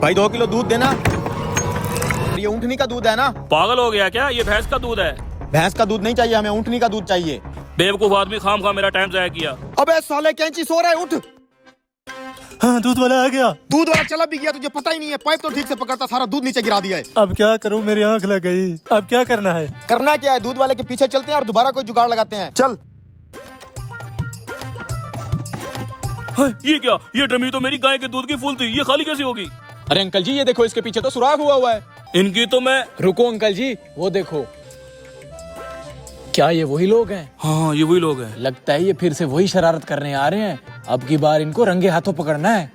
भाई 2 किलो दूध देना। ये ऊँटनी का दूध है ना? पागल हो गया क्या? ये भैंस का दूध है। भैंस का दूध नहीं चाहिए हमें, ऊँटनी का दूध चाहिए। बेवकूफ आदमी, खाम खा मेरा टाइम जाया किया। अबे साले कैंची सो रहा है, उठ। हाँ, दूध वाला आ गया। दूध वाला चला भी गया, तुझे पता ही नहीं है। पाइप तो ठीक से पकड़ता, सारा दूध नीचे गिरा दिया है। अब क्या करूँ, मेरी आंख लग गई। अब क्या करना है? करना क्या है, दूध वाले के पीछे चलते हैं और दोबारा कोई जुगाड़ लगाते हैं। चल। ये क्या? ये ड्रमी तो मेरी गाय के दूध की फूल थी, ये खाली कैसी होगी? अरे अंकल जी, ये देखो, इसके पीछे तो सुराख हुआ है। इनकी तो मैं। रुको अंकल जी, वो देखो। क्या ये वही लोग हैं? हाँ, ये वही लोग हैं। लगता है ये फिर से वही शरारत करने आ रहे हैं। अब की बार इनको रंगे हाथों पकड़ना है।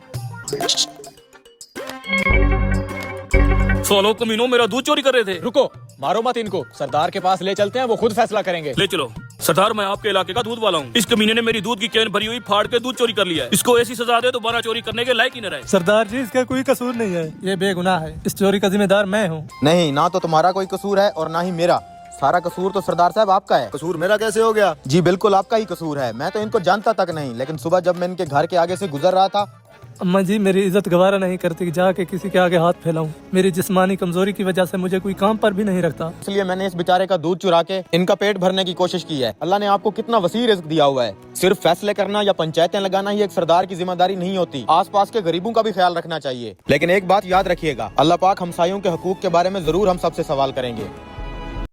सोलो कमीनों, मेरा दूध चोरी कर रहे थे। रुको, मारो मत इनको, सरदार के पास ले चलते हैं, वो खुद फैसला करेंगे। ले चलो। सरदार, मैं आपके इलाके का दूध वाला हूँ। इस कमीने ने मेरी दूध की कैन भरी हुई फाड़ के दूध चोरी कर लिया है। इसको ऐसी सजा दे दोबारा चोरी करने के लायक ही न रहे। सरदार जी, इसका कोई कसूर नहीं है, ये बेगुनाह है। इस चोरी का जिम्मेदार मैं हूँ। नहीं, ना तो तुम्हारा कोई कसूर है और ना ही मेरा। सारा कसूर तो सरदार साहब आपका है। कसूर मेरा कैसे हो गया? जी बिल्कुल आपका ही कसूर है। मैं तो इनको जानता तक नहीं, लेकिन सुबह जब मैं इनके घर के आगे से गुजर रहा था। अम्मा जी, मेरी इज्जत गवारा नहीं करती कि जाके किसी के आगे हाथ फैलाऊं। मेरी जिस्मानी कमजोरी की वजह से मुझे कोई काम पर भी नहीं रखता। इसलिए मैंने इस बेचारे का दूध चुरा के इनका पेट भरने की कोशिश की है। अल्लाह ने आपको कितना वसी रिज़्क दिया हुआ है। सिर्फ फैसले करना या पंचायतें लगाना ही एक सरदार की जिम्मेदारी नहीं होती। आसपास के गरीबों का भी ख्याल रखना चाहिए। लेकिन एक बात याद रखिएगा, अल्लाह पाक हमसायों के हकूक के बारे में जरूर हम सबसे सवाल करेंगे।